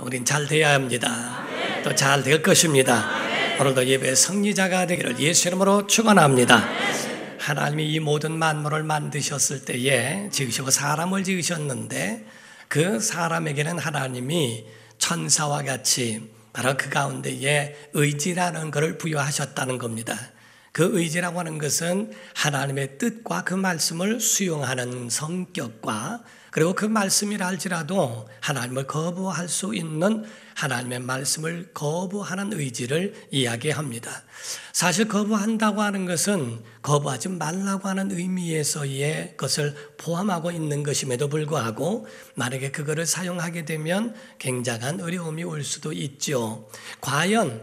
우린 잘 돼야 합니다. 또 잘 될 것입니다. 오늘도 예배의 승리자가 되기를 예수 이름으로 축원합니다. 하나님이 이 모든 만물을 만드셨을 때에 지으시고 사람을 지으셨는데 그 사람에게는 하나님이 천사와 같이 바로 그 가운데에 의지라는 것을 부여하셨다는 겁니다. 그 의지라고 하는 것은 하나님의 뜻과 그 말씀을 수용하는 성격과 그리고 그 말씀이라 할지라도 하나님을 거부할 수 있는 하나님의 말씀을 거부하는 의지를 이야기합니다. 사실 거부한다고 하는 것은 거부하지 말라고 하는 의미에서의 것을 포함하고 있는 것임에도 불구하고 만약에 그거를 사용하게 되면 굉장한 어려움이 올 수도 있죠. 과연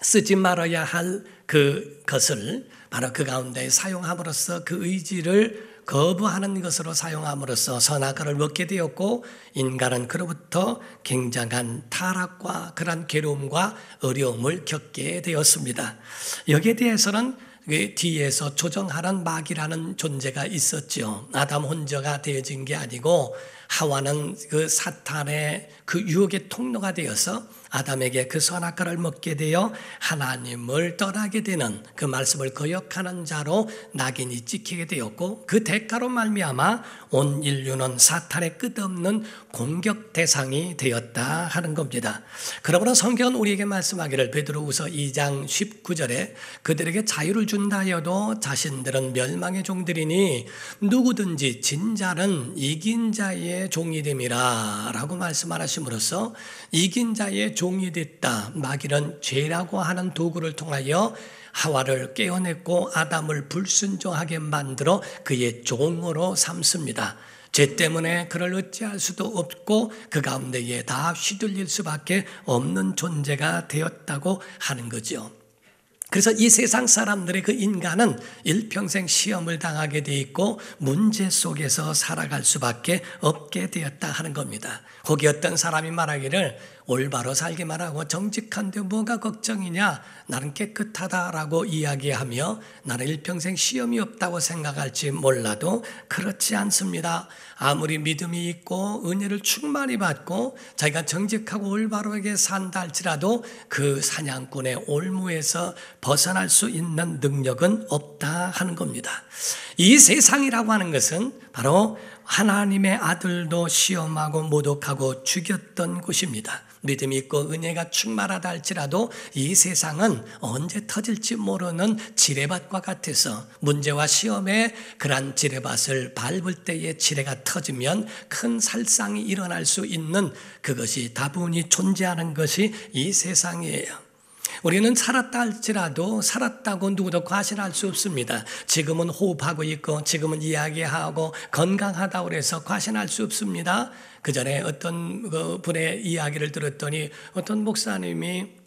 쓰지 말아야 할 그것을 바로 그 가운데 사용함으로써 그 의지를 거부하는 것으로 사용함으로써 선악과를 먹게 되었고 인간은 그로부터 굉장한 타락과 그런 괴로움과 어려움을 겪게 되었습니다. 여기에 대해서는 뒤에서 조정하는 마귀라는 존재가 있었죠. 아담 혼자가 되어진 게 아니고 하와는 그 사탄의 그 유혹의 통로가 되어서 아담에게 그 선악과를 먹게 되어 하나님을 떠나게 되는 그 말씀을 거역하는 자로 낙인이 찍히게 되었고 그 대가로 말미암아 온 인류는 사탄의 끝없는 공격 대상이 되었다 하는 겁니다. 그러므로 성경은 우리에게 말씀하기를 베드로후서 2장 19절에 그들에게 자유를 준다 하여도 자신들은 멸망의 종들이니 누구든지 진자는 이긴 자의 종이 됨이라 라고 말씀하심으로써 이긴 자의 종이 됐다. 마귀는 죄라고 하는 도구를 통하여 하와를 깨어냈고 아담을 불순종하게 만들어 그의 종으로 삼습니다. 죄 때문에 그를 어찌할 수도 없고 그 가운데에 다 휘둘릴 수밖에 없는 존재가 되었다고 하는 거죠. 그래서 이 세상 사람들의 그 인간은 일평생 시험을 당하게 돼 있고 문제 속에서 살아갈 수밖에 없게 되었다 하는 겁니다. 거기 어떤 사람이 말하기를 올바로 살기만 하고 정직한데 뭐가 걱정이냐? 나는 깨끗하다라고 이야기하며 나는 일평생 시험이 없다고 생각할지 몰라도 그렇지 않습니다. 아무리 믿음이 있고 은혜를 충만히 받고 자기가 정직하고 올바르게 산다 할지라도 그 사냥꾼의 올무에서 벗어날 수 있는 능력은 없다 하는 겁니다. 이 세상이라고 하는 것은 바로 하나님의 아들도 시험하고 모독하고 죽였던 곳입니다. 믿음이 있고 은혜가 충만하다 할지라도 이 세상은 언제 터질지 모르는 지뢰밭과 같아서 문제와 시험에 그러한 지뢰밭을 밟을 때에 지뢰가 터지면 큰 살상이 일어날 수 있는 그것이 다분히 존재하는 것이 이 세상이에요. 우리는 살았다 할지라도 살았다고 누구도 과신할 수 없습니다. 지금은 호흡하고 있고 지금은 이야기하고 건강하다고 해서 과신할 수 없습니다. 그 전에 어떤 분의 이야기를 들었더니 어떤 목사님이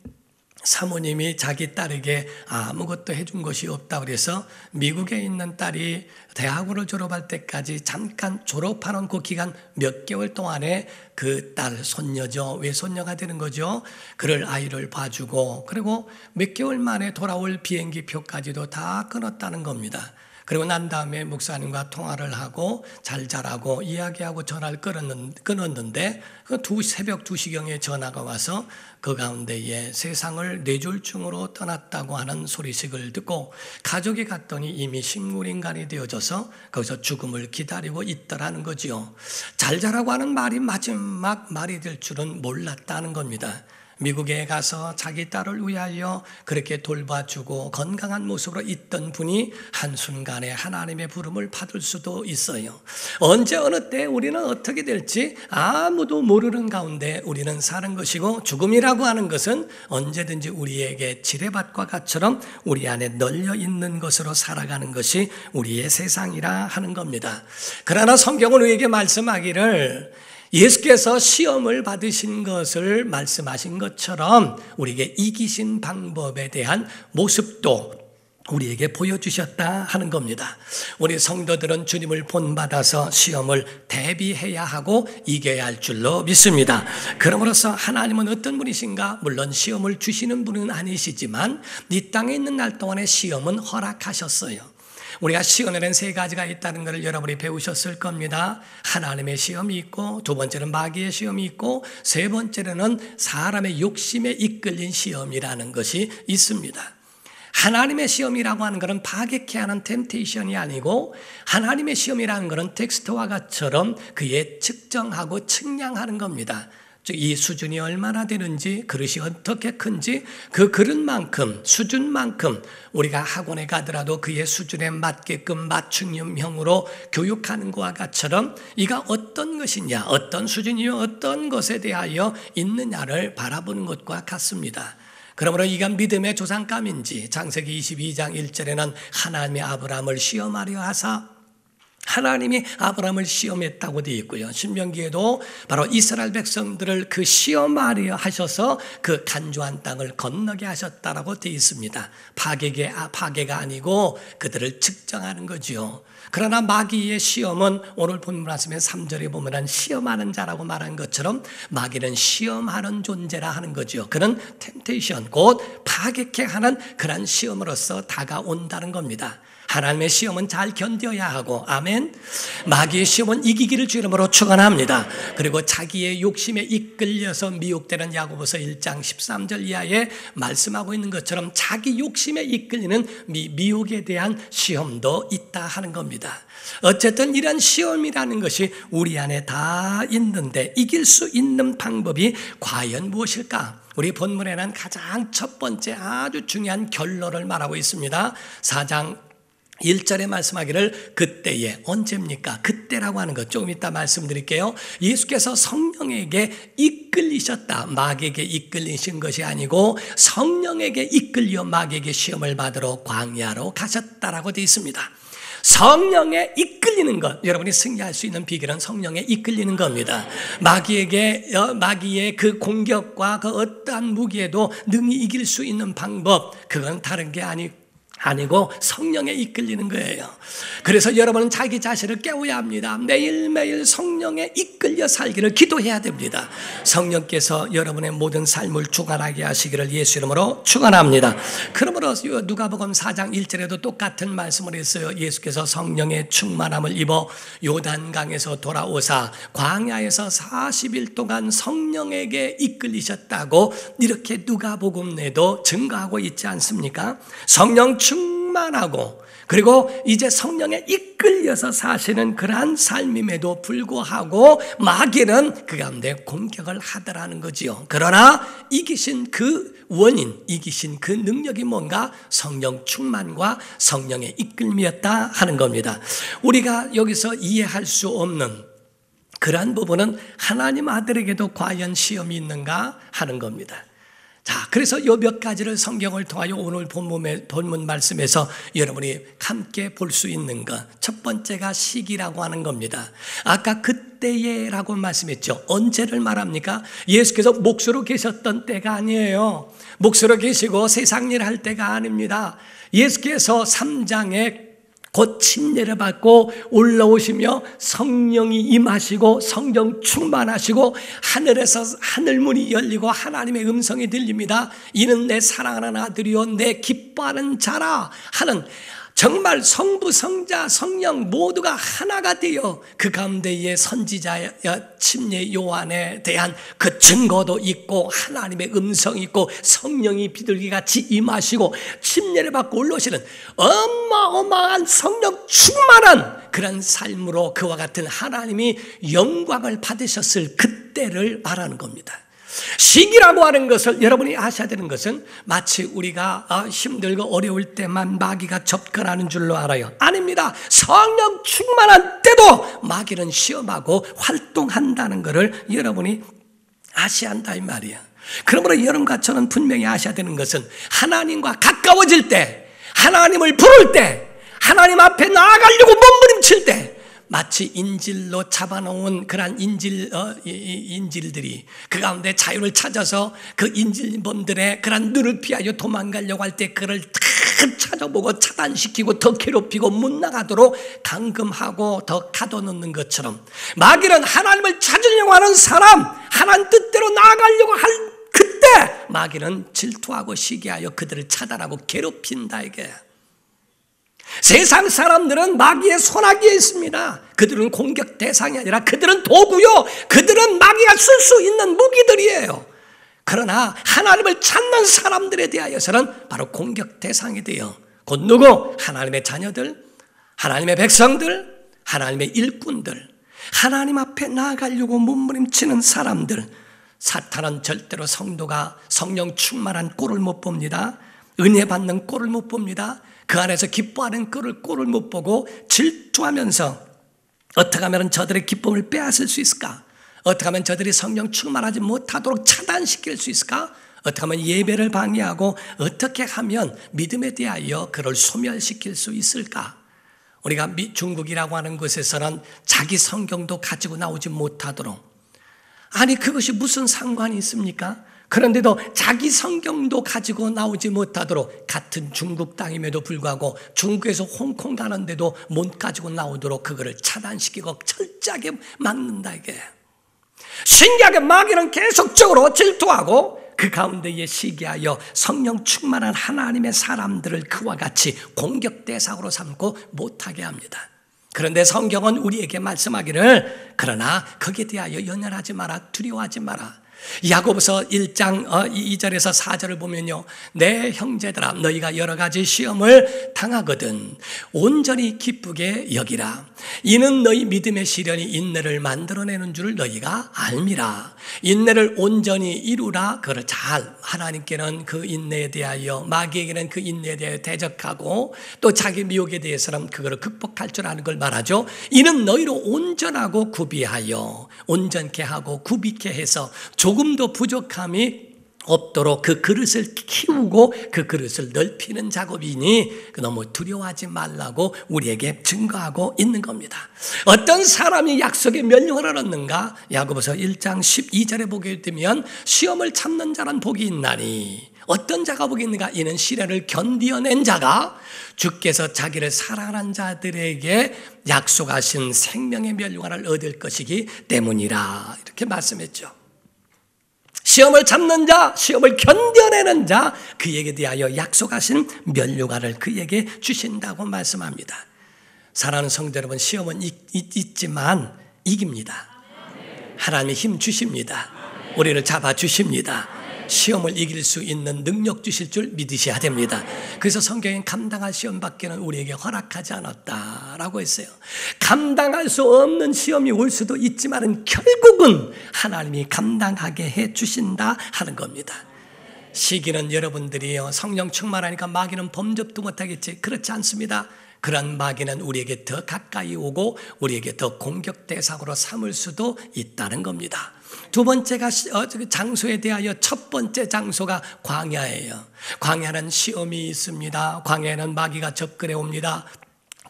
사모님이 자기 딸에게 아무것도 해준 것이 없다고 그래서 미국에 있는 딸이 대학원을 졸업할 때까지 잠깐 졸업하는 그 기간 몇 개월 동안에 그 딸 손녀죠. 외손녀가 되는 거죠. 그를 아이를 봐주고 그리고 몇 개월 만에 돌아올 비행기 표까지도 다 끊었다는 겁니다. 그리고 난 다음에 목사님과 통화를 하고 잘 자라고 이야기하고 전화를 끊었는데 그 새벽 2시경에 전화가 와서 그 가운데에 세상을 뇌졸중으로 떠났다고 하는 소리식을 듣고 가족이 갔더니 이미 식물인간이 되어져서 거기서 죽음을 기다리고 있더라는 거지요. 잘 자라고 하는 말이 마지막 말이 될 줄은 몰랐다는 겁니다. 미국에 가서 자기 딸을 위하여 그렇게 돌봐주고 건강한 모습으로 있던 분이 한순간에 하나님의 부름을 받을 수도 있어요. 언제 어느 때 우리는 어떻게 될지 아무도 모르는 가운데 우리는 사는 것이고 죽음이라고 하는 것은 언제든지 우리에게 지뢰밭과 같처럼 우리 안에 널려 있는 것으로 살아가는 것이 우리의 세상이라 하는 겁니다. 그러나 성경은 우리에게 말씀하기를 예수께서 시험을 받으신 것을 말씀하신 것처럼 우리에게 이기신 방법에 대한 모습도 우리에게 보여주셨다 하는 겁니다. 우리 성도들은 주님을 본받아서 시험을 대비해야 하고 이겨야 할 줄로 믿습니다. 그러므로서 하나님은 어떤 분이신가? 물론 시험을 주시는 분은 아니시지만 이 땅에 있는 날 동안에 시험은 허락하셨어요. 우리가 시험에는 세 가지가 있다는 것을 여러분이 배우셨을 겁니다. 하나님의 시험이 있고, 두 번째는 마귀의 시험이 있고, 세 번째는 사람의 욕심에 이끌린 시험이라는 것이 있습니다. 하나님의 시험이라고 하는 것은 파괴케 하는 템테이션이 아니고, 하나님의 시험이라는 것은 텍스트와 같처럼 그의 측정하고 측량하는 겁니다. 즉 이 수준이 얼마나 되는지, 그릇이 어떻게 큰지, 그 그릇만큼, 수준만큼 우리가 학원에 가더라도 그의 수준에 맞게끔 맞춤형으로 교육하는 것과 같처럼 이가 어떤 것이냐, 어떤 수준이요, 어떤 것에 대하여 있느냐를 바라보는 것과 같습니다. 그러므로 이가 믿음의 조상감인지, 창세기 22장 1절에는 하나님의 아브라함을 시험하려 하사 하나님이 아브라함을 시험했다고 되어 있고요. 신명기에도 바로 이스라엘 백성들을 그 시험하려 하셔서 그 간주한 땅을 건너게 하셨다라고 되어 있습니다. 파괴가 아니고 그들을 측정하는 거죠. 그러나 마귀의 시험은 오늘 본문 말씀의 3절에 보면 시험하는 자라고 말한 것처럼 마귀는 시험하는 존재라 하는 거죠. 그는 템테이션, 곧 파괴케 하는 그런 시험으로서 다가온다는 겁니다. 하나님의 시험은 잘 견뎌야 하고, 아멘. 마귀의 시험은 이기기를 주 이름으로 축원합니다. 그리고 자기의 욕심에 이끌려서 미혹되는 야고보서 1장 13절 이하에 말씀하고 있는 것처럼 자기 욕심에 이끌리는 미혹에 대한 시험도 있다 하는 겁니다. 어쨌든 이런 시험이라는 것이 우리 안에 다 있는데 이길 수 있는 방법이 과연 무엇일까? 우리 본문에는 가장 첫 번째 아주 중요한 결론을 말하고 있습니다. 4장 1절에 말씀하기를 그때에, 언제입니까? 그때라고 하는 것 조금 이따 말씀드릴게요. 예수께서 성령에게 이끌리셨다. 마귀에게 이끌리신 것이 아니고 성령에게 이끌려 마귀에게 시험을 받으러 광야로 가셨다라고 되어 있습니다. 성령에 이끌리는 것, 여러분이 승리할 수 있는 비결은 성령에 이끌리는 겁니다. 마귀의 그 공격과 그 어떠한 무기에도 능히 이길 수 있는 방법, 그건 다른 게 아니고 성령에 이끌리는 거예요. 그래서 여러분은 자기 자신을 깨워야 합니다. 매일매일 성령에 이끌려 살기를 기도해야 됩니다. 성령께서 여러분의 모든 삶을 주관하게 하시기를 예수 이름으로 축원합니다. 그러므로 누가복음 4장 1절에도 똑같은 말씀을 했어요. 예수께서 성령의 충만함을 입어 요단강에서 돌아오사 광야에서 40일 동안 성령에게 이끌리셨다고 이렇게 누가복음 내도 증거하고 있지 않습니까? 성령 충만하고, 그리고 이제 성령에 이끌려서 사시는 그러한 삶임에도 불구하고 마귀는 그 가운데 공격을 하더라는 거지요. 그러나 이기신 그 원인, 이기신 그 능력이 뭔가? 성령 충만과 성령의 이끌림이었다 하는 겁니다. 우리가 여기서 이해할 수 없는 그러한 부분은 하나님 아들에게도 과연 시험이 있는가 하는 겁니다. 자, 그래서 이 몇 가지를 성경을 통하여 오늘 본문 말씀에서 여러분이 함께 볼 수 있는 것. 첫 번째가 시기라고 하는 겁니다. 아까 그때에라고 말씀했죠. 언제를 말합니까? 예수께서 몫으로 계셨던 때가 아니에요. 몫으로 계시고 세상 일 할 때가 아닙니다. 예수께서 3장에 곧 침례를 받고 올라오시며 성령이 임하시고 성령 충만하시고 하늘에서 하늘문이 열리고 하나님의 음성이 들립니다. 이는 내 사랑하는 아들이요 내 기뻐하는 자라 하는, 정말 성부, 성자, 성령 모두가 하나가 되어 그 가운데에 선지자 침례 요한에 대한 그 증거도 있고 하나님의 음성이 있고 성령이 비둘기같이 임하시고 침례를 받고 올라오시는 어마어마한 성령 충만한 그런 삶으로 그와 같은 하나님이 영광을 받으셨을 그때를 말하는 겁니다. 시기라고 하는 것을 여러분이 아셔야 되는 것은 마치 우리가 힘들고 어려울 때만 마귀가 접근하는 줄로 알아요. 아닙니다. 성령 충만한 때도 마귀는 시험하고 활동한다는 것을 여러분이 아셔야 한다 이 말이에요. 그러므로 여러분과 저는 분명히 아셔야 되는 것은 하나님과 가까워질 때, 하나님을 부를 때, 하나님 앞에 나아가려고 몸부림칠 때 마치 인질로 잡아놓은 그런 인질들이 그 가운데 자유를 찾아서 그 인질범들의 그런 눈을 피하여 도망가려고 할 때 그를 다 찾아보고 차단시키고 더 괴롭히고 못 나가도록 감금하고 더 가둬놓는 것처럼 마귀는 하나님을 찾으려고 하는 사람, 하나님 뜻대로 나아가려고 할 그때 마귀는 질투하고 시기하여 그들을 차단하고 괴롭힌다 이게. 세상 사람들은 마귀의 손아귀에 있습니다. 그들은 공격 대상이 아니라 그들은 도구요, 그들은 마귀가 쓸 수 있는 무기들이에요. 그러나 하나님을 찾는 사람들에 대하여서는 바로 공격 대상이 돼요. 곧 누구? 하나님의 자녀들, 하나님의 백성들, 하나님의 일꾼들, 하나님 앞에 나아가려고 몸부림치는 사람들. 사탄은 절대로 성도가 성령 충만한 꼴을 못 봅니다. 은혜 받는 꼴을 못 봅니다. 그 안에서 기뻐하는 꼴을 못 보고 질투하면서 어떻게 하면 저들의 기쁨을 빼앗을 수 있을까? 어떻게 하면 저들이 성령 충만하지 못하도록 차단시킬 수 있을까? 어떻게 하면 예배를 방해하고 어떻게 하면 믿음에 대하여 그를 소멸시킬 수 있을까? 우리가 중국이라고 하는 곳에서는 자기 성경도 가지고 나오지 못하도록, 아니 그것이 무슨 상관이 있습니까? 그런데도 자기 성경도 가지고 나오지 못하도록, 같은 중국 땅임에도 불구하고 중국에서 홍콩 가는데도 못 가지고 나오도록 그거를 차단시키고 철저하게 막는다 이게. 신기하게 마귀는 계속적으로 질투하고 그 가운데에 시기하여 성령 충만한 하나님의 사람들을 그와 같이 공격 대상으로 삼고 못하게 합니다. 그런데 성경은 우리에게 말씀하기를, 그러나 거기에 대하여 연연하지 마라, 두려워하지 마라. 야고보서 1장 2절에서 4절을 보면요, 내 형제들아 너희가 여러 가지 시험을 당하거든 온전히 기쁘게 여기라. 이는 너희 믿음의 시련이 인내를 만들어내는 줄 너희가 알미라. 인내를 온전히 이루라. 그걸 잘, 하나님께는 그 인내에 대하여, 마귀에게는 그 인내에 대하여 대적하고 또 자기 미혹에 대해서는 그걸 극복할 줄 아는 걸 말하죠. 이는 너희로 온전하고 구비하여, 온전케 하고 구비케 해서 조금도 부족함이 없도록 그 그릇을 키우고 그 그릇을 넓히는 작업이니 너무 두려워하지 말라고 우리에게 증거하고 있는 겁니다. 어떤 사람이 약속의 면류를 얻는가? 야고보서 1장 12절에 보게 되면 시험을 참는 자란 복이 있나니, 어떤 자가 복이 있는가? 이는 시련을 견디어낸 자가 주께서 자기를 사랑하는 자들에게 약속하신 생명의 면류관을 얻을 것이기 때문이라, 이렇게 말씀했죠. 시험을 참는 자, 시험을 견뎌내는 자, 그에게 대하여 약속하신 면류관을 그에게 주신다고 말씀합니다. 사랑하는 성도 여러분, 시험은 있지만 이깁니다. 하나님이 힘 주십니다. 우리를 잡아주십니다. 시험을 이길 수 있는 능력 주실 줄 믿으셔야 됩니다. 그래서 성경엔 감당할 시험밖에는 우리에게 허락하지 않았다라고 했어요. 감당할 수 없는 시험이 올 수도 있지만 결국은 하나님이 감당하게 해 주신다 하는 겁니다. 시기는 여러분들이 성령 충만하니까 마귀는 범접도 못하겠지, 그렇지 않습니다. 그런 마귀는 우리에게 더 가까이 오고 우리에게 더 공격 대상으로 삼을 수도 있다는 겁니다. 두 번째가 장소에 대하여, 첫 번째 장소가 광야예요. 광야는 시험이 있습니다. 광야에는 마귀가 접근해 옵니다.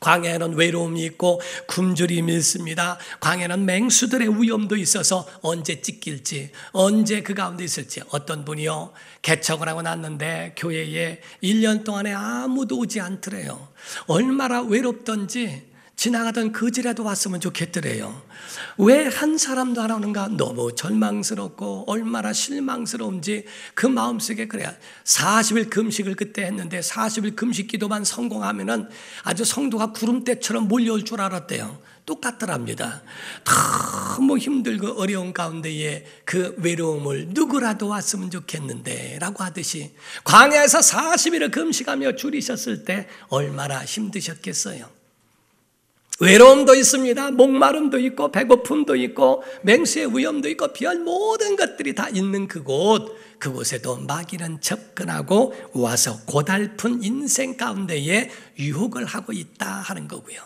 광야에는 외로움이 있고 굶주림이 있습니다. 광야에는 맹수들의 위험도 있어서 언제 찢길지, 언제 그 가운데 있을지. 어떤 분이요, 개척을 하고 났는데 교회에 1년 동안에 아무도 오지 않더래요. 얼마나 외롭던지 지나가던 거지라도 왔으면 좋겠더래요. 왜 한 사람도 안 오는가? 너무 절망스럽고 얼마나 실망스러운지 그 마음속에 그래요. 40일 금식을 그때 했는데 40일 금식 기도만 성공하면은 아주 성도가 구름대처럼 몰려올 줄 알았대요. 똑같더랍니다. 너무 힘들고 어려운 가운데에 그 외로움을 누구라도 왔으면 좋겠는데 라고 하듯이 광야에서 40일을 금식하며 줄이셨을 때 얼마나 힘드셨겠어요. 외로움도 있습니다. 목마름도 있고 배고픔도 있고 맹수의 위험도 있고 별 모든 것들이 다 있는 그곳에도 마귀는 접근하고 와서 고달픈 인생 가운데에 유혹을 하고 있다 하는 거고요.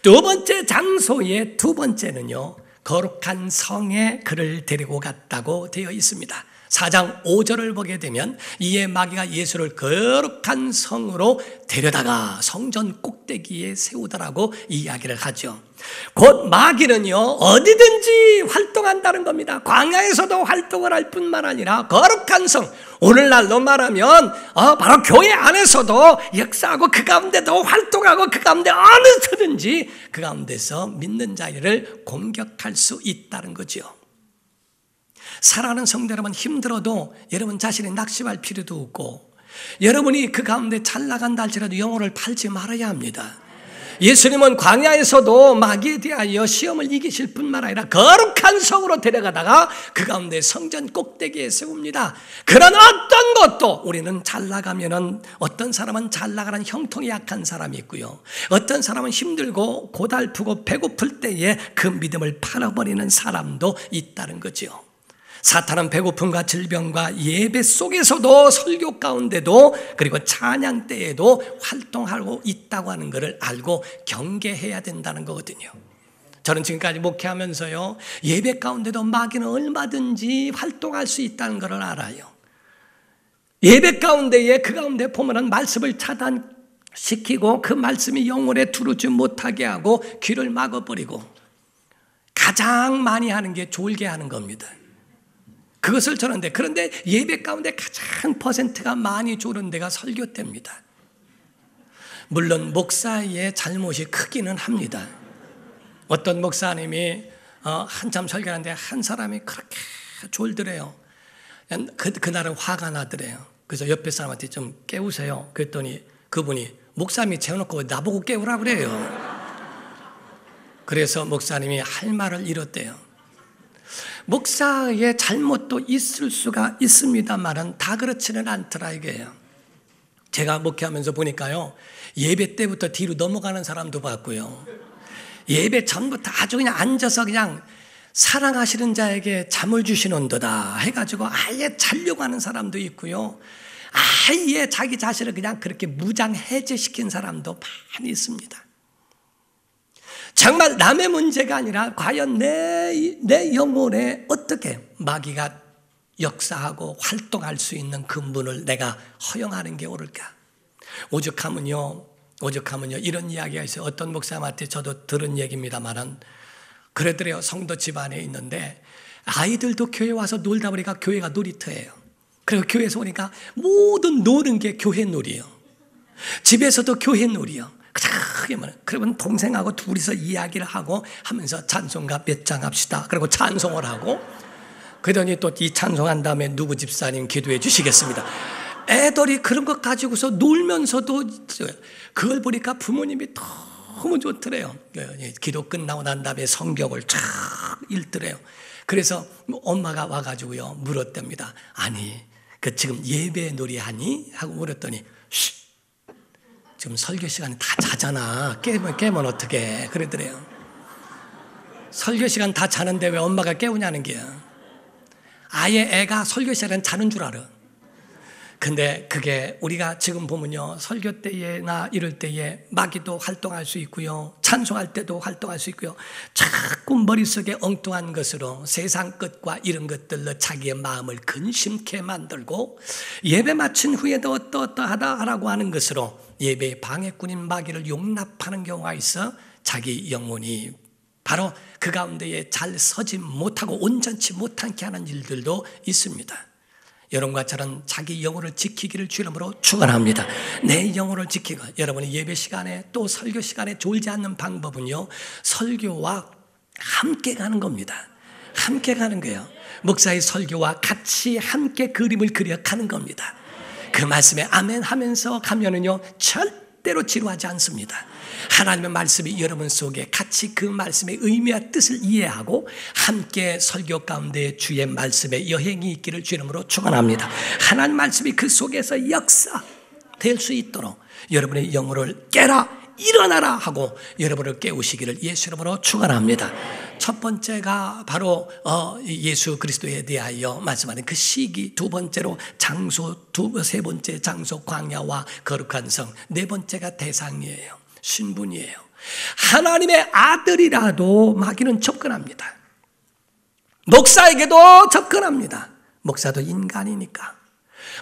두 번째 장소의 두 번째는요, 거룩한 성에 그를 데리고 갔다고 되어 있습니다. 4장 5절을 보게 되면 이에 마귀가 예수를 거룩한 성으로 데려다가 성전 꼭대기에 세우더라고 이야기를 하죠. 곧 마귀는요, 어디든지 활동한다는 겁니다. 광야에서도 활동을 할 뿐만 아니라 거룩한 성, 오늘날로 말하면 바로 교회 안에서도 역사하고 그 가운데도 활동하고 그 가운데 어느서든지 그 가운데서 믿는 자를 공격할 수 있다는 거죠. 사랑하는 성도 여러분, 힘들어도 여러분 자신이 낙심할 필요도 없고, 여러분이 그 가운데 잘 나간다 할지라도 영혼을 팔지 말아야 합니다. 예수님은 광야에서도 마귀에 대하여 시험을 이기실 뿐만 아니라 거룩한 성으로 데려가다가 그 가운데 성전 꼭대기에 세웁니다. 그런 어떤 것도 우리는 잘 나가면은 어떤 사람은 잘 나가는 형통이 약한 사람이 있고요. 어떤 사람은 힘들고 고달프고 배고플 때에 그 믿음을 팔아버리는 사람도 있다는 거죠. 사탄은 배고픔과 질병과 예배 속에서도 설교 가운데도 그리고 찬양 때에도 활동하고 있다고 하는 것을 알고 경계해야 된다는 거거든요. 저는 지금까지 목회하면서요, 예배 가운데도 마귀는 얼마든지 활동할 수 있다는 것을 알아요. 예배 가운데에 그 가운데 보면은 말씀을 차단시키고 그 말씀이 영혼에 들어오지 못하게 하고 귀를 막아버리고 가장 많이 하는 게 졸게 하는 겁니다. 그것을 저는데, 그런데 예배 가운데 가장 퍼센트가 많이 졸은 데가 설교 때입니다. 물론 목사의 잘못이 크기는 합니다. 어떤 목사님이 한참 설교하는데 한 사람이 그렇게 졸더래요. 그날은 화가 나더래요. 그래서 옆에 사람한테 좀 깨우세요. 그랬더니 그분이 목사님이 재워놓고 나보고 깨우라 그래요. 그래서 목사님이 할 말을 잃었대요. 목사의 잘못도 있을 수가 있습니다만은 다 그렇지는 않더라 이거예요. 제가 목회하면서 보니까요, 예배 때부터 뒤로 넘어가는 사람도 봤고요, 예배 전부터 아주 그냥 앉아서 그냥 사랑하시는 자에게 잠을 주시는도다 해가지고 아예 자려고 하는 사람도 있고요, 아예 자기 자신을 그냥 그렇게 무장해제시킨 사람도 많이 있습니다. 정말 남의 문제가 아니라 과연 내 영혼에 어떻게 마귀가 역사하고 활동할 수 있는 근본을 내가 허용하는 게 옳을까? 오죽하면요 이런 이야기가 있어요. 어떤 목사님한테 저도 들은 얘기입니다만은 그러더래요. 성도 집안에 있는데 아이들도 교회 와서 놀다 보니까 교회가 놀이터예요. 그리고 교회에서 오니까 모든 노는 게 교회 놀이에요. 집에서도 교회 놀이요. 그러면 동생하고 둘이서 이야기를 하고 하면서 찬송가 몇 장 합시다. 그리고 찬송을 하고, 그러더니 또 이 찬송한 다음에 누구 집사님 기도해 주시겠습니다. 애들이 그런 것 가지고서 놀면서도 그걸 보니까 부모님이 너무 좋더래요. 기도 끝나고 난 다음에 성경을 쫙 읽더래요. 그래서 엄마가 와가지고요 물었답니다. 아니 그 지금 예배 놀이하니? 하고 물었더니 지금 설교 시간에 다 자잖아. 깨면 어떡해. 그러더래요. 설교 시간 다 자는데 왜 엄마가 깨우냐는 게야. 아예 애가 설교 시간에 자는 줄 알아. 근데 그게 우리가 지금 보면요, 설교 때나 이럴 때에 마귀도 활동할 수 있고요, 찬송할 때도 활동할 수 있고요, 자꾸 머릿속에 엉뚱한 것으로 세상 것과 이런 것들로 자기의 마음을 근심케 만들고, 예배 마친 후에도 어떠하다라고 하는 것으로 예배의 방해꾼인 마귀를 용납하는 경우가 있어 자기 영혼이 바로 그 가운데에 잘 서지 못하고 온전치 못하게 하는 일들도 있습니다. 여러분과 저는 자기 영혼을 지키기를 주 이름으로 축원합니다. 내 영혼을 지키고, 여러분이 예배 시간에 또 설교 시간에 졸지 않는 방법은요, 설교와 함께 가는 겁니다. 함께 가는 거예요. 목사의 설교와 같이 함께 그림을 그려 가는 겁니다. 그 말씀에 아멘 하면서 가면은요 절대로 지루하지 않습니다. 하나님의 말씀이 여러분 속에 같이 그 말씀의 의미와 뜻을 이해하고 함께 설교 가운데 주의 말씀의 여행이 있기를 주 이름으로 축원합니다. 하나님 말씀이 그 속에서 역사될 수 있도록 여러분의 영혼을 깨라, 일어나라 하고 여러분을 깨우시기를 예수 이름으로 축원합니다. 첫 번째가 바로 예수 그리스도에 대하여 말씀하는 그 시기, 두 번째로 장소, 세 번째 장소 광야와 거룩한 성, 네 번째가 대상이에요. 신분이에요. 하나님의 아들이라도 마귀는 접근합니다. 목사에게도 접근합니다. 목사도 인간이니까.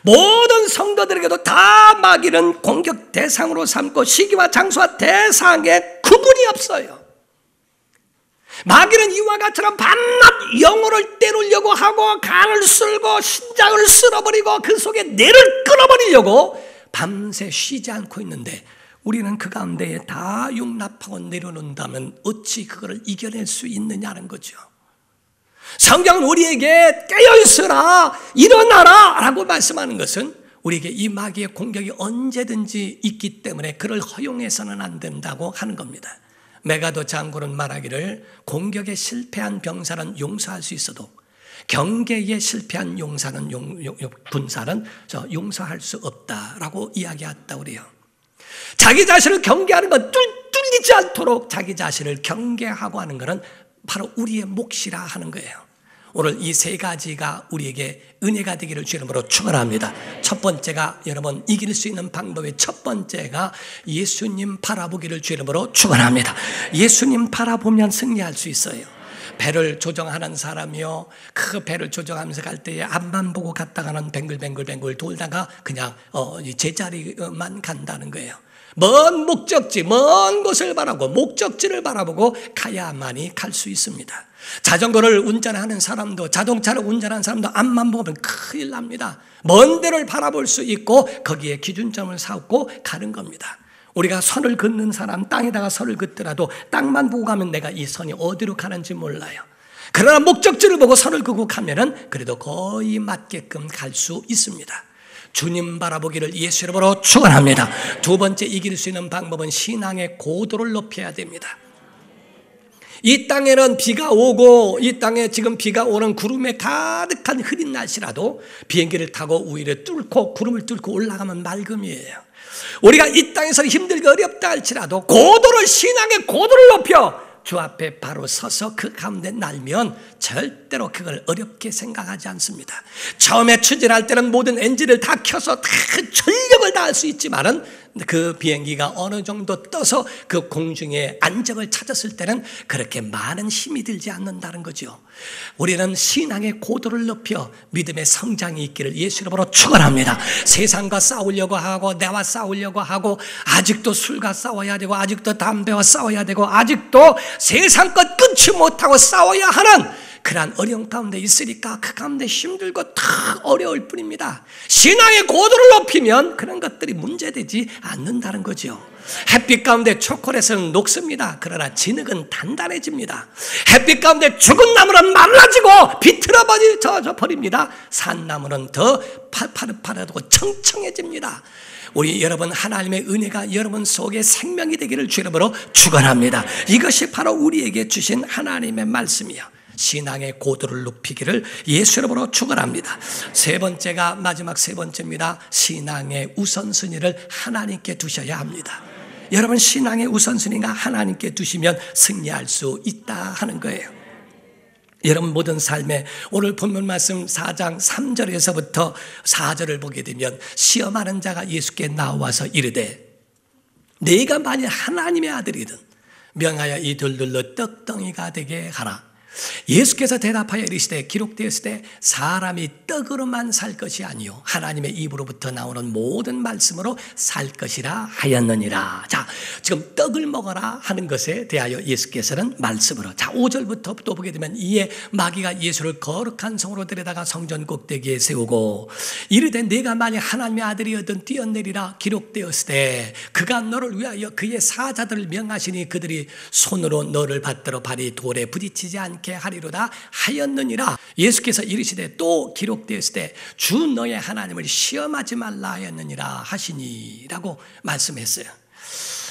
모든 성도들에게도 다 마귀는 공격 대상으로 삼고 시기와 장소와 대상에 구분이 없어요. 마귀는 이와 같이처럼 밤낮 영혼을 때리려고 하고 간을 쓸고 신장을 쓸어버리고 그 속에 뇌를 끊어버리려고 밤새 쉬지 않고 있는데, 우리는 그 가운데에 다 용납하고 내려놓는다면 어찌 그거를 이겨낼 수 있느냐는 거죠. 성경은 우리에게 깨어있으라, 일어나라 라고 말씀하는 것은 우리에게 이 마귀의 공격이 언제든지 있기 때문에 그를 허용해서는 안 된다고 하는 겁니다. 메가도 장군은 말하기를 공격에 실패한 병사는 용서할 수 있어도 경계에 실패한 군사는 용서할 수 없다라고 이야기했다고 그래요. 자기 자신을 경계하는 건 뚫리지 않도록 자기 자신을 경계하고 하는 것은 바로 우리의 몫이라 하는 거예요. 오늘 이 세 가지가 우리에게 은혜가 되기를 주 이름으로 축원합니다. 첫 번째가 여러분 이길 수 있는 방법의 첫 번째가 예수님 바라보기를 주 이름으로 축원합니다. 예수님 바라보면 승리할 수 있어요. 배를 조정하는 사람이요, 그 배를 조정하면서 갈 때에 앞만 보고 갔다가는 뱅글뱅글 돌다가 그냥 제자리만 간다는 거예요. 먼 목적지, 먼 곳을 바라고 목적지를 바라보고 가야만이 갈 수 있습니다. 자전거를 운전하는 사람도, 자동차를 운전하는 사람도 앞만 보면 큰일 납니다. 먼 데를 바라볼 수 있고 거기에 기준점을 삼고 가는 겁니다. 우리가 선을 긋는 사람, 땅에다가 선을 긋더라도 땅만 보고 가면 내가 이 선이 어디로 가는지 몰라요. 그러나 목적지를 보고 선을 긋고 가면은 그래도 거의 맞게끔 갈 수 있습니다. 주님 바라보기를 예수 이름으로 축원합니다. 두 번째 이길 수 있는 방법은 신앙의 고도를 높여야 됩니다. 이 땅에는 비가 오고 이 땅에 지금 비가 오는 구름에 가득한 흐린 날씨라도 비행기를 타고 우위를 뚫고 구름을 뚫고 올라가면 맑음이에요. 우리가 이 땅에서 힘들고 어렵다 할지라도 고도를, 신앙의 고도를 높여 주 앞에 바로 서서 그 가운데 날면 절대로 그걸 어렵게 생각하지 않습니다. 처음에 추진할 때는 모든 엔진을 다 켜서 다 전력을 다할 수 있지만은 그 비행기가 어느 정도 떠서 그 공중에 안정을 찾았을 때는 그렇게 많은 힘이 들지 않는다는 거죠. 우리는 신앙의 고도를 높여 믿음의 성장이 있기를 예수 이름으로 축원합니다. 세상과 싸우려고 하고 나와 싸우려고 하고 아직도 술과 싸워야 되고 아직도 담배와 싸워야 되고 아직도 세상 것 끊지 못하고 싸워야 하는 그러한 어려움 가운데 있으니까 그 가운데 힘들고 다 어려울 뿐입니다. 신앙의 고도를 높이면 그런 것들이 문제되지 않는다는 거죠. 햇빛 가운데 초콜릿은 녹습니다. 그러나 진흙은 단단해집니다. 햇빛 가운데 죽은 나무는 말라지고 비틀어져 버립니다. 산 나무는 더 파릇파릇하고 청청해집니다. 우리 여러분, 하나님의 은혜가 여러분 속에 생명이 되기를 주 이름으로 축원합니다. 이것이 바로 우리에게 주신 하나님의 말씀이요, 신앙의 고도를 높이기를 예수 이름으로 축원합니다. 세 번째가 마지막 세 번째입니다. 신앙의 우선순위를 하나님께 두셔야 합니다. 여러분, 신앙의 우선순위가 하나님께 두시면 승리할 수 있다 하는 거예요. 여러분 모든 삶에 오늘 본문 말씀 4장 3절에서부터 4절을 보게 되면 시험하는 자가 예수께 나와서 이르되 네가 만일 하나님의 아들이든 명하여 이 돌들로 떡덩이가 되게 하라. 예수께서 대답하여 이르시되 기록되었을 때 사람이 떡으로만 살 것이 아니요 하나님의 입으로부터 나오는 모든 말씀으로 살 것이라 하였느니라. 자, 지금 떡을 먹어라 하는 것에 대하여 예수께서는 말씀으로, 자 5절부터 또 보게 되면 이에 마귀가 예수를 거룩한 성으로 데려다가 성전 꼭대기에 세우고 이르되 네가 만약 하나님의 아들이었든 뛰어내리라. 기록되었을 때 그가 너를 위하여 그의 사자들을 명하시니 그들이 손으로 너를 받들어 발이 돌에 부딪히지 않게 하리로다 하였느니라. 예수께서 이르시되 또 기록되었을 때 주 너의 하나님을 시험하지 말라 하였느니라 하시니라고 말씀했어요.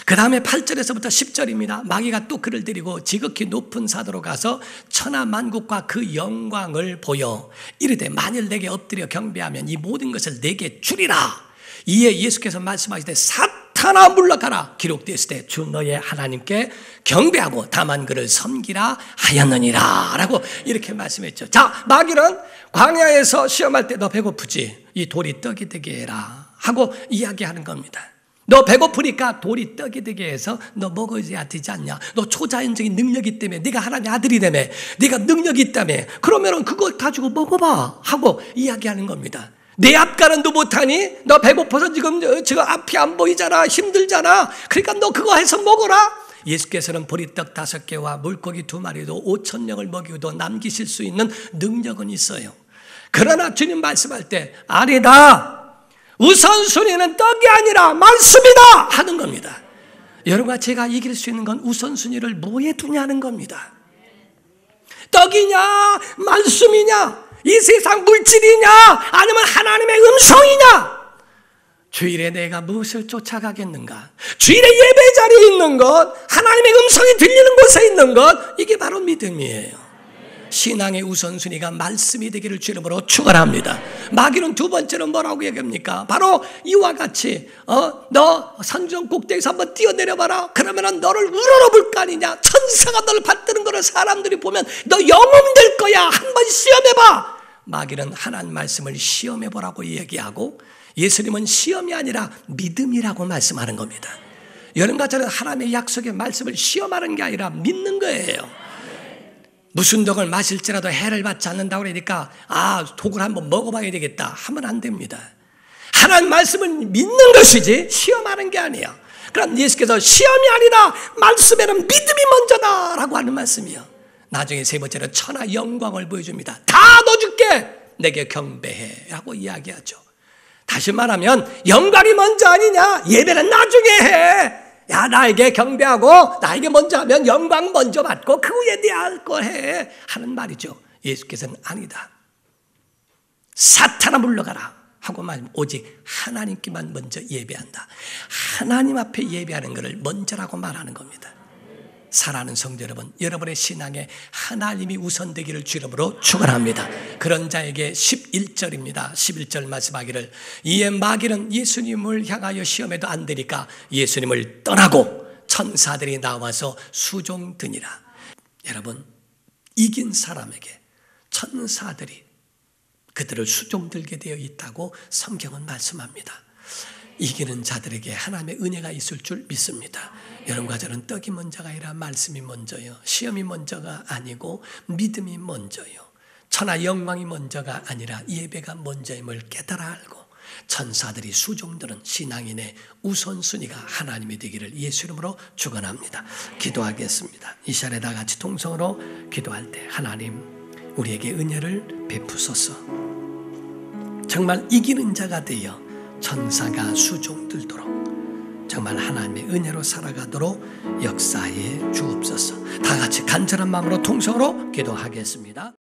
그 다음에 8절에서부터 10절입니다. 마귀가 또 그를 데리고 지극히 높은 사도로 가서 천하 만국과 그 영광을 보여 이르되 만일 내게 엎드려 경배하면 이 모든 것을 내게 주리라. 이에 예수께서 말씀하시되 사탄아 물러가라. 기록되었을 때 주 너의 하나님께 경배하고 다만 그를 섬기라 하였느니라 라고 이렇게 말씀했죠. 자, 마귀는 광야에서 시험할 때 너 배고프지? 이 돌이 떡이 되게 해라 하고 이야기하는 겁니다. 너 배고프니까 돌이 떡이 되게 해서 너 먹어야 되지 않냐? 너 초자연적인 능력이 때문에, 네가 하나님의 아들이라며, 네가 능력이 있다며, 그러면은 그걸 가지고 먹어봐 하고 이야기하는 겁니다. 내 앞가는도 못하니? 너 배고파서 지금 앞이 안 보이잖아, 힘들잖아. 그러니까 너 그거 해서 먹어라. 예수께서는 보리떡 5개와 물고기 2마리도 5,000명을 먹이고도 남기실 수 있는 능력은 있어요. 그러나 주님 말씀할 때 아니다, 우선순위는 떡이 아니라 말씀이다 하는 겁니다. 여러분과 제가 이길 수 있는 건 우선순위를 뭐에 두냐는 겁니다. 떡이냐 말씀이냐, 이 세상 물질이냐 아니면 하나님의 음성이냐. 주일에 내가 무엇을 쫓아가겠는가? 주일에 예배 자리에 있는 것, 하나님의 음성이 들리는 곳에 있는 것, 이게 바로 믿음이에요. 신앙의 우선순위가 말씀이 되기를 주 이름으로 축원합니다. 마귀는 두 번째로 뭐라고 얘기합니까? 바로 이와 같이 너 산정 꼭대기에서 한번 뛰어내려봐라. 그러면 너를 우러러볼 거 아니냐. 천사가 너를 받드는 거를 사람들이 보면 너 영웅 될 거야. 한번 시험해봐. 마귀는 하나님 말씀을 시험해보라고 얘기하고, 예수님은 시험이 아니라 믿음이라고 말씀하는 겁니다. 여러분과 저는 하나님의 약속의 말씀을 시험하는 게 아니라 믿는 거예요. 무슨 독을 마실지라도 해를 받지 않는다고 그러니까 독을 한번 먹어봐야 되겠다 하면 안 됩니다. 하나님 말씀을 믿는 것이지 시험하는 게 아니에요. 그럼 예수께서 시험이 아니라 말씀에는 믿음이 먼저다 라고 하는 말씀이요. 나중에 세 번째로 천하 영광을 보여줍니다. 다 넣어줄게, 내게 경배해 라고 이야기하죠. 다시 말하면 영광이 먼저 아니냐, 예배는 나중에 해. 야, 나에게 경배하고 나에게 먼저 하면 영광 먼저 받고 그 후에 네 할 거 해 하는 말이죠. 예수께서는 아니다. 사탄아 물러가라 하고 말하면 오직 하나님께만 먼저 예배한다. 하나님 앞에 예배하는 것을 먼저라고 말하는 겁니다. 사랑하는 성도 여러분, 여러분의 신앙에 하나님이 우선되기를 주 이름으로 축원합니다. 그런 자에게 11절입니다. 11절 말씀하기를, 이에 마귀는 예수님을 향하여 시험해도 안 되니까 예수님을 떠나고 천사들이 나와서 수종드니라. 여러분, 이긴 사람에게 천사들이 그들을 수종들게 되어 있다고 성경은 말씀합니다. 이기는 자들에게 하나님의 은혜가 있을 줄 믿습니다. 여러분과 저는 떡이 먼저가 아니라 말씀이 먼저요, 시험이 먼저가 아니고 믿음이 먼저요, 천하 영광이 먼저가 아니라 예배가 먼저임을 깨달아 알고 천사들이 수종드는 신앙인의 우선순위가 하나님이 되기를 예수 이름으로 축원합니다. 기도하겠습니다. 이 시간에 다 같이 통성으로 기도할 때 하나님 우리에게 은혜를 베푸소서. 정말 이기는 자가 되어 천사가 수종들도록 정말 하나님의 은혜로 살아가도록 역사해 주옵소서. 다 같이 간절한 마음으로 통성으로 기도하겠습니다.